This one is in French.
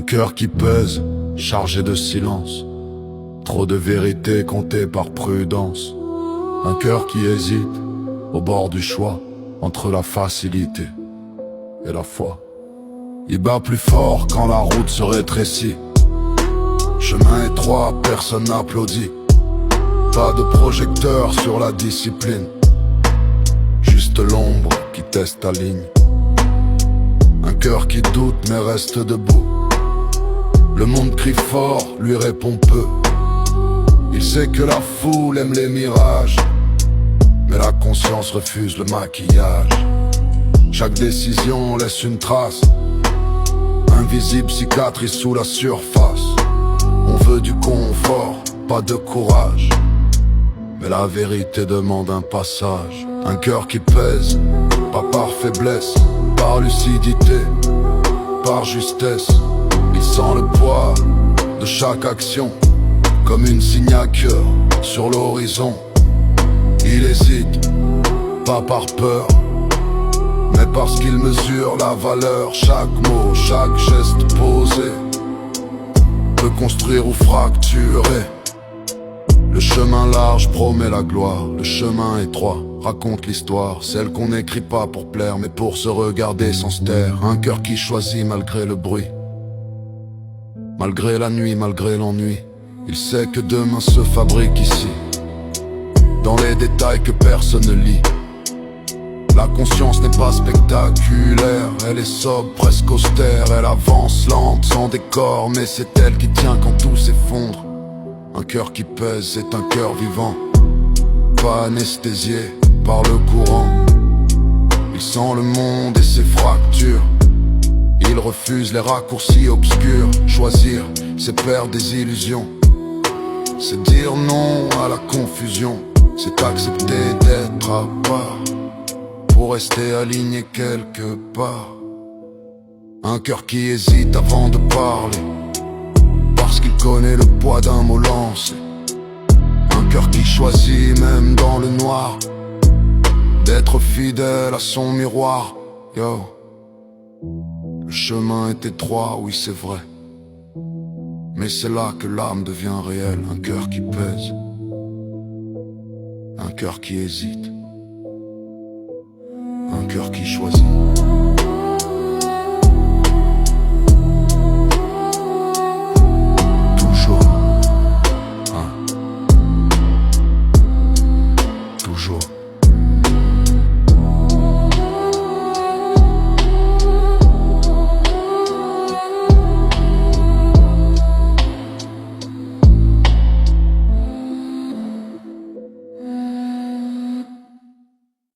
cœur qui pèse, chargé de silence. Trop de vérité comptée par prudence. Un cœur qui hésite, au bord du choix, entre la facilité et la foi. Il bat plus fort quand la route se rétrécit. Chemin étroit, personne n'applaudit. Pas de projecteur sur la discipline. Juste l'ombre qui teste ta ligne. Un cœur qui doute mais reste debout. Le monde crie fort, lui répond peu. Il sait que la foule aime les mirages, mais la conscience refuse le maquillage. Chaque décision laisse une trace, invisible cicatrice sous la surface. On veut du confort, pas de courage, mais la vérité demande un passage. Un cœur qui pèse, pas par faiblesse, par lucidité, par justesse. Il sent le poids de chaque action, comme une signature sur l'horizon. Il hésite, pas par peur, mais parce qu'il mesure la valeur. Chaque mot, chaque geste posé peut construire ou fracturer. Le chemin large promet la gloire, le chemin étroit raconte l'histoire, celle qu'on n'écrit pas pour plaire, mais pour se regarder sans se taire. Un cœur qui choisit malgré le bruit, malgré la nuit, malgré l'ennui. Il sait que demain se fabrique ici, dans les détails que personne ne lit. La conscience n'est pas spectaculaire, elle est sobre, presque austère. Elle avance lente, sans décor, mais c'est elle qui tient quand tout s'effondre. Un cœur qui pèse, c'est un cœur vivant, pas anesthésié par le courant. Il sent le monde et ses fractures. Il refuse les raccourcis obscurs. Choisir, c'est perdre des illusions. C'est dire non à la confusion. C'est accepter d'être à part pour rester aligné quelque part. Un cœur qui hésite avant de parler, parce qu'il connaît le poids d'un mot lancé. Un cœur qui choisit même dans le noir d'être fidèle à son miroir. Yo, le chemin est étroit, oui c'est vrai, mais c'est là que l'âme devient réelle. Un cœur qui pèse, un cœur qui hésite, un cœur qui choisit.